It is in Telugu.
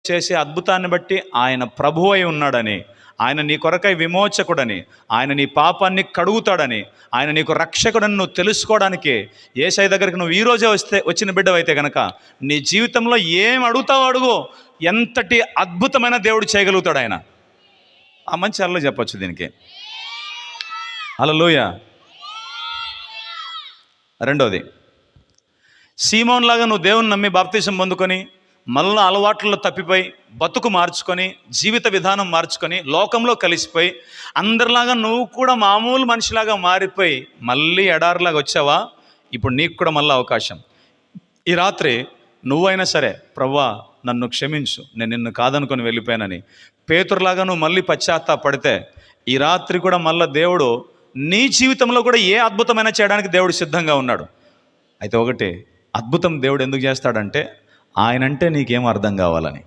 చేసే అద్భుతాన్ని బట్టి ఆయన ప్రభువు అయి ఉన్నాడని, ఆయన నీ కొరకై విమోచకుడని, ఆయన నీ పాపాన్ని కడుగుతాడని, ఆయన నీకు రక్షకుడని నువ్వు తెలుసుకోవడానికి యేసయ్య దగ్గరికి నువ్వు ఈరోజే వచ్చిన బిడ్డవైతే కనుక నీ జీవితంలో ఏం అడుగుతావో అడుగు, ఎంతటి అద్భుతమైన దేవుడు చేయగలుగుతాడు ఆయన. ఆ మంచి అల్లు చెప్పచ్చు దీనికి. హల్లెలూయా. రెండోది, సీమోన్ లాగా నువ్వు దేవుని నమ్మి బాప్తిసం పొందుకొని మళ్ళీ అలవాట్లలో తప్పిపోయి బతుకు మార్చుకొని జీవిత విధానం మార్చుకొని లోకంలో కలిసిపోయి అందరిలాగా నువ్వు కూడా మామూలు మనిషిలాగా మారిపోయి మళ్ళీ ఎడారిలాగా వచ్చావా? ఇప్పుడు నీకు కూడా మళ్ళీ అవకాశం. ఈ రాత్రి నువ్వైనా సరే, ప్రభువా నన్ను క్షమించు, నేను నిన్ను కాదనుకొని వెళ్ళిపోయానని పేతురులాగా నువ్వు మళ్ళీ పశ్చాత్తాపడితే ఈ రాత్రి కూడా మళ్ళీ దేవుడు నీ జీవితంలో కూడా ఏ అద్భుతమైనా చేయడానికి దేవుడు సిద్ధంగా ఉన్నాడు. అయితే ఒకటి, అద్భుతం దేవుడు ఎందుకు చేస్తాడంటే ఆయనంటే నీకేం అర్థం కావాలని.